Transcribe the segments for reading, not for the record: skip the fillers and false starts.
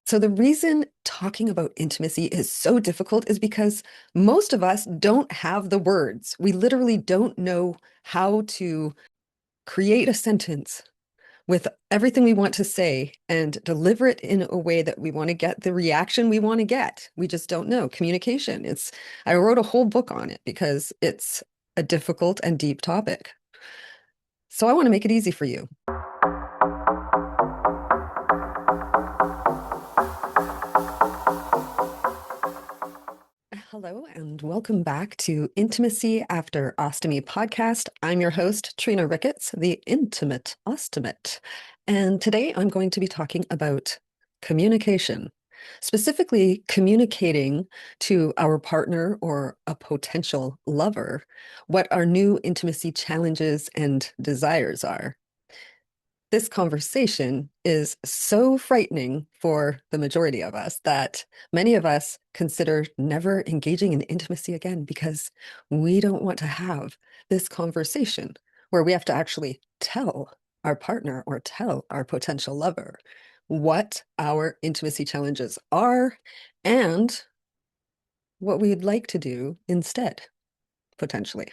So, the reason talking about intimacy is so difficult is because most of us don't have the words. We literally don't know how to create a sentence with everything we want to say and deliver it in a way that we want to get the reaction we want to get. We just don't know. Communication. I wrote a whole book on it because it's a difficult and deep topic. So, I want to make it easy for you. Hello, and welcome back to Intimacy After Ostomy podcast. I'm your host, Trina Ricketts, the intimate ostomate. And today I'm going to be talking about communication, specifically communicating to our partner or a potential lover what our new intimacy challenges and desires are. This conversation is so frightening for the majority of us that many of us consider never engaging in intimacy again because we don't want to have this conversation where we have to actually tell our partner or tell our potential lover what our intimacy challenges are and what we'd like to do instead, potentially.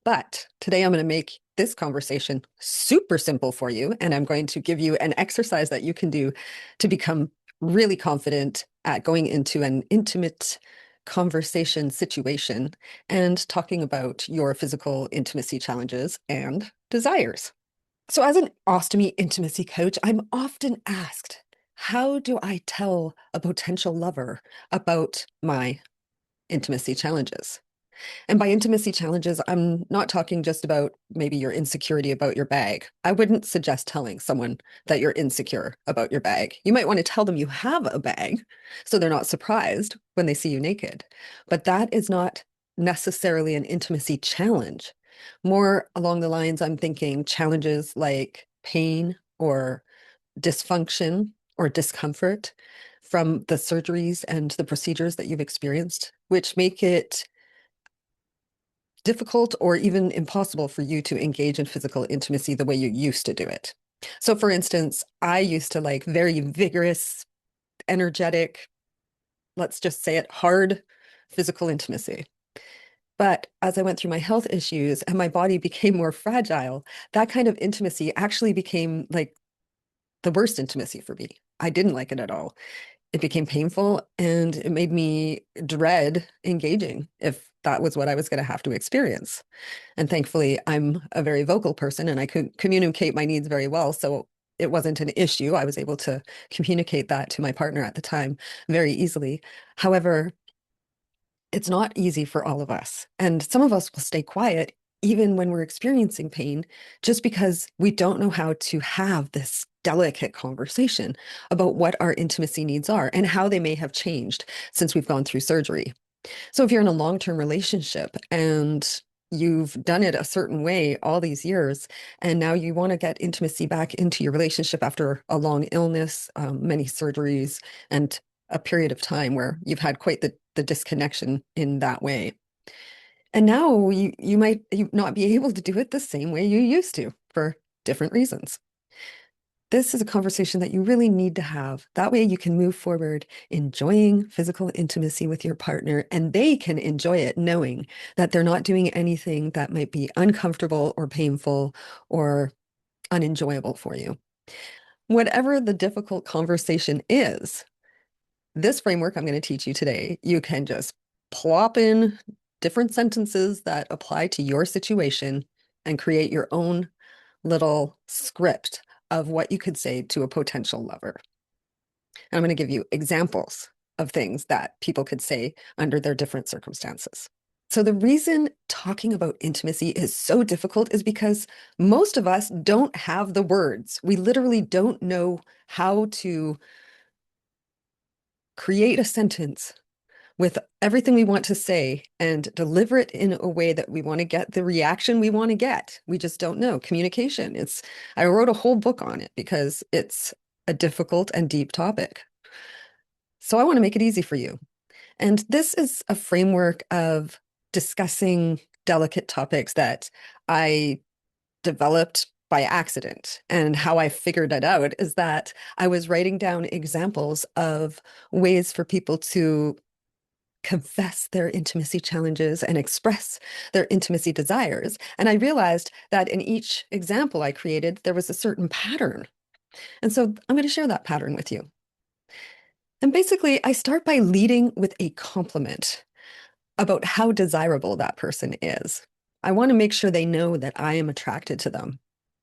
But today I'm going to make this conversation super simple for you. And I'm going to give you an exercise that you can do to become really confident at going into an intimate conversation situation and talking about your physical intimacy challenges and desires. So, as an ostomy intimacy coach, I'm often asked, how do I tell a potential lover about my intimacy challenges? And by intimacy challenges, I'm not talking just about maybe your insecurity about your bag. I wouldn't suggest telling someone that you're insecure about your bag. You might want to tell them you have a bag so they're not surprised when they see you naked. But that is not necessarily an intimacy challenge. More along the lines, I'm thinking challenges like pain or dysfunction or discomfort from the surgeries and the procedures that you've experienced, which make it difficult or even impossible for you to engage in physical intimacy the way you used to do it. So, for instance, I used to like very vigorous, energetic, let's just say it, hard physical intimacy. But as I went through my health issues and my body became more fragile, that kind of intimacy actually became like the worst intimacy for me. I didn't like it at all. It became painful and it made me dread engaging if that was what I was going to have to experience. And thankfully, I'm a very vocal person and I could communicate my needs very well. So it wasn't an issue. I was able to communicate that to my partner at the time very easily. However, it's not easy for all of us. And some of us will stay quiet even when we're experiencing pain, just because we don't know how to have this delicate conversation about what our intimacy needs are and how they may have changed since we've gone through surgery. So if you're in a long-term relationship and you've done it a certain way all these years, and now you want to get intimacy back into your relationship after a long illness, many surgeries, and a period of time where you've had quite the disconnection in that way. And now you might not be able to do it the same way you used to for different reasons. This is a conversation that you really need to have. That way you can move forward enjoying physical intimacy with your partner, and they can enjoy it knowing that they're not doing anything that might be uncomfortable or painful or unenjoyable for you. Whatever the difficult conversation is, this framework I'm going to teach you today, you can just plop in different sentences that apply to your situation and create your own little script of what you could say to a potential lover. And I'm going to give you examples of things that people could say under their different circumstances. So, the reason talking about intimacy is so difficult is because most of us don't have the words. We literally don't know how to create a sentence with everything we want to say and deliver it in a way that we want to get the reaction we want to get. We just don't know. Communication. I wrote a whole book on it because it's a difficult and deep topic. So I want to make it easy for you. And this is a framework of discussing delicate topics that I developed by accident. And how I figured it out is that I was writing down examples of ways for people to confess their intimacy challenges and express their intimacy desires. And I realized that in each example I created, there was a certain pattern. And so I'm going to share that pattern with you. And basically, I start by leading with a compliment about how desirable that person is. I want to make sure they know that I am attracted to them,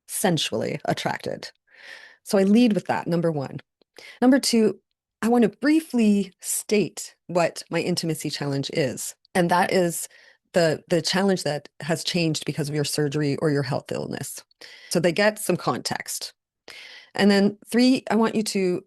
sensually attracted. So I lead with that, number one. Number two, I want to briefly state what my intimacy challenge is. And that is the challenge that has changed because of your surgery or your health illness. So they get some context. And then three, I want you to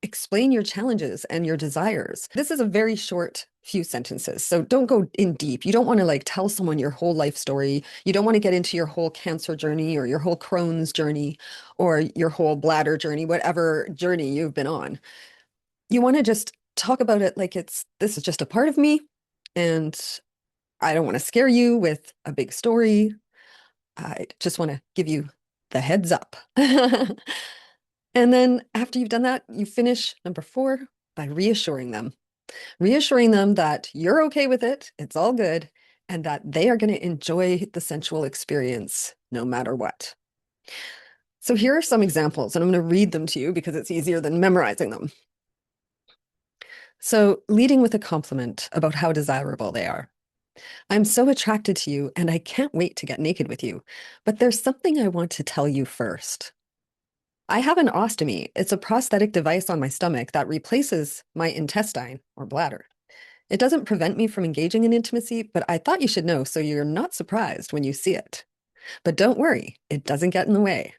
explain your challenges and your desires. This is a very short few sentences, so don't go in deep. You don't want to like tell someone your whole life story. You don't want to get into your whole cancer journey or your whole Crohn's journey or your whole bladder journey, whatever journey you've been on. You want to just talk about it like this is just a part of me, and I don't want to scare you with a big story. I just want to give you the heads up. And then after you've done that, you finish number four by reassuring them that you're okay with it, it's all good, and that they are going to enjoy the sensual experience no matter what. So here are some examples, and I'm going to read them to you because it's easier than memorizing them. So leading with a compliment about how desirable they are. I'm so attracted to you, and I can't wait to get naked with you, but there's something I want to tell you first. I have an ostomy. It's a prosthetic device on my stomach that replaces my intestine or bladder. It doesn't prevent me from engaging in intimacy, but I thought you should know so you're not surprised when you see it. But don't worry, it doesn't get in the way.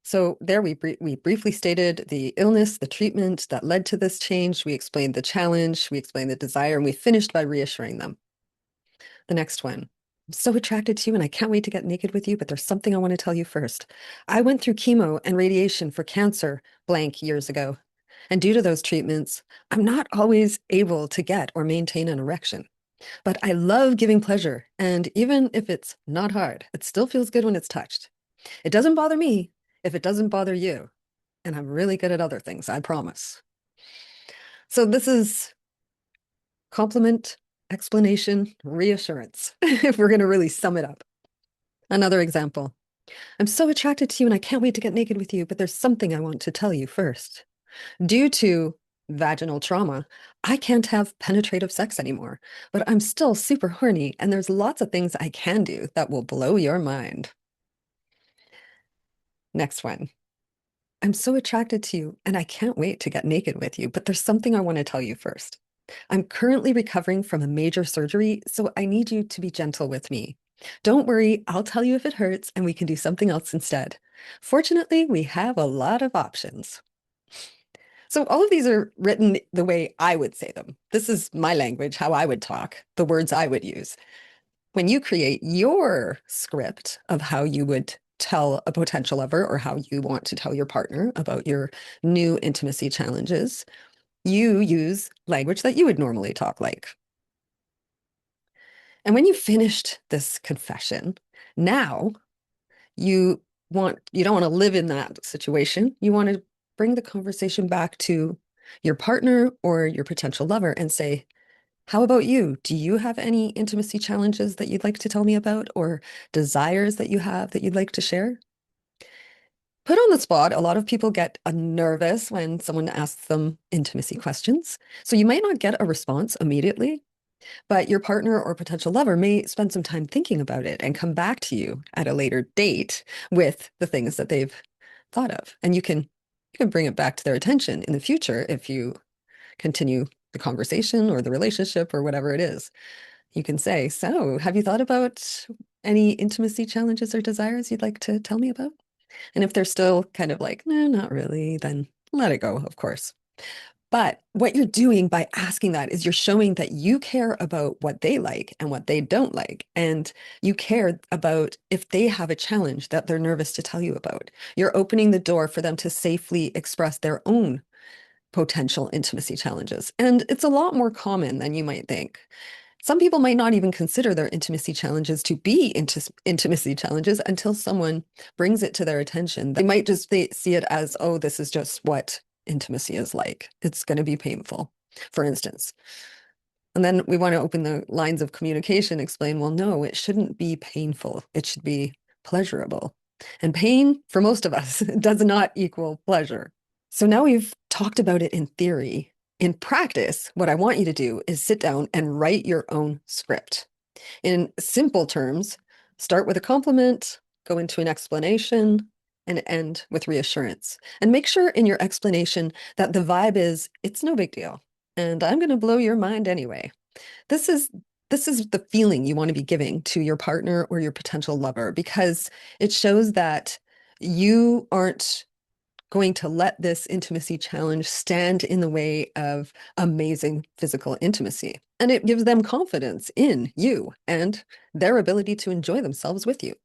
So there we briefly stated the illness, the treatment that led to this change. We explained the challenge, we explained the desire, and we finished by reassuring them. The next one. I'm so attracted to you and I can't wait to get naked with you, but there's something I want to tell you first. I went through chemo and radiation for cancer blank years ago. And due to those treatments, I'm not always able to get or maintain an erection. But I love giving pleasure. And even if it's not hard, it still feels good when it's touched. It doesn't bother me if it doesn't bother you. And I'm really good at other things, I promise. So this is compliment, explanation, reassurance, if we're going to really sum it up. Another example. I'm so attracted to you and I can't wait to get naked with you, but there's something I want to tell you first. Due to vaginal trauma, I can't have penetrative sex anymore, but I'm still super horny and there's lots of things I can do that will blow your mind. Next one. I'm so attracted to you and I can't wait to get naked with you, but there's something I want to tell you first. I'm currently recovering from a major surgery, so I need you to be gentle with me. Don't worry, I'll tell you if it hurts and we can do something else instead. Fortunately, we have a lot of options. So all of these are written the way I would say them. This is my language, how I would talk, the words I would use. When you create your script of how you would tell a potential lover or how you want to tell your partner about your new intimacy challenges, you use language that you would normally talk like. And when you finished this confession, now you don't want to live in that situation. You want to bring the conversation back to your partner or your potential lover and say, how about you? Do you have any intimacy challenges that you'd like to tell me about or desires that you have that you'd like to share? Put on the spot, a lot of people get nervous when someone asks them intimacy questions. So you might not get a response immediately, but your partner or potential lover may spend some time thinking about it and come back to you at a later date with the things that they've thought of. And you can bring it back to their attention in the future if you continue the conversation or the relationship or whatever it is. You can say, so have you thought about any intimacy challenges or desires you'd like to tell me about? And if they're still kind of like, no, not really, then let it go, of course. But what you're doing by asking that is you're showing that you care about what they like and what they don't like. And you care about if they have a challenge that they're nervous to tell you about. You're opening the door for them to safely express their own potential intimacy challenges. And it's a lot more common than you might think. Some people might not even consider their intimacy challenges to be intimacy challenges until someone brings it to their attention. They might just see it as, oh, this is just what intimacy is like. It's going to be painful, for instance. And then we want to open the lines of communication, explain, well, no, it shouldn't be painful. It should be pleasurable. And pain, for most of us, does not equal pleasure. So now we've talked about it in theory. In practice, what I want you to do is sit down and write your own script. In simple terms, start with a compliment, go into an explanation, and end with reassurance. And make sure in your explanation that the vibe is, it's no big deal. And I'm going to blow your mind anyway. This is the feeling you want to be giving to your partner or your potential lover, because it shows that you aren't going to let this intimacy challenge stand in the way of amazing physical intimacy. And it gives them confidence in you and their ability to enjoy themselves with you.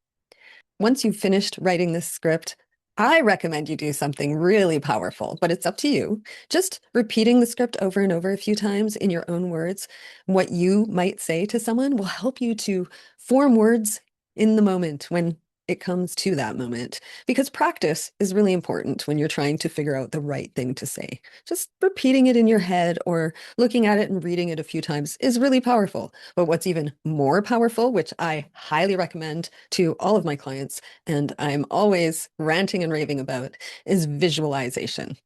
Once you've finished writing this script, I recommend you do something really powerful, but it's up to you. Just repeating the script over and over a few times in your own words, what you might say to someone will help you to form words in the moment when it comes to that moment, because practice is really important when you're trying to figure out the right thing to say. Just repeating it in your head or looking at it and reading it a few times is really powerful. But what's even more powerful, which I highly recommend to all of my clients, and I'm always ranting and raving about, is visualization.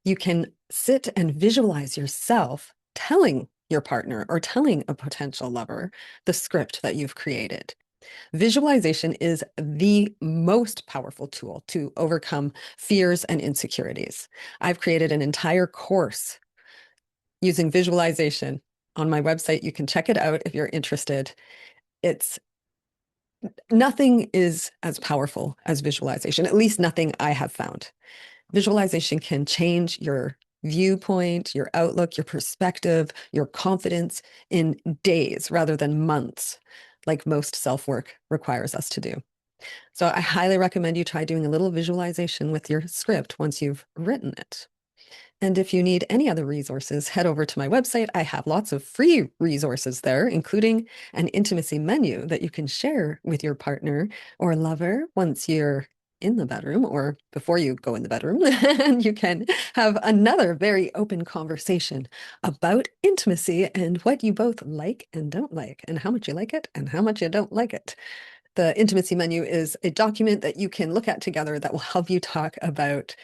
You can sit and visualize yourself telling your partner or telling a potential lover the script that you've created. Visualization is the most powerful tool to overcome fears and insecurities. I've created an entire course using visualization on my website. You can check it out if you're interested. It's nothing is as powerful as visualization, at least nothing I have found. Visualization can change your viewpoint, your outlook, your perspective, your confidence in days rather than months, like most self-work requires us to do. So I highly recommend you try doing a little visualization with your script once you've written it. And if you need any other resources, head over to my website. I have lots of free resources there, including an intimacy menu that you can share with your partner or lover once you're in the bedroom or before you go in the bedroom. And you can have another very open conversation about intimacy and what you both like and don't like, and how much you like it and how much you don't like it. The intimacy menu is a document that you can look at together that will help you talk about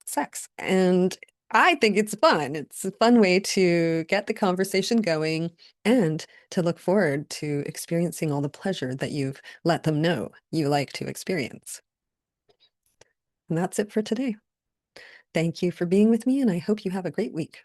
sex. And I think it's fun. It's a fun way to get the conversation going and to look forward to experiencing all the pleasure that you've let them know you like to experience. And that's it for today. Thank you for being with me, and I hope you have a great week.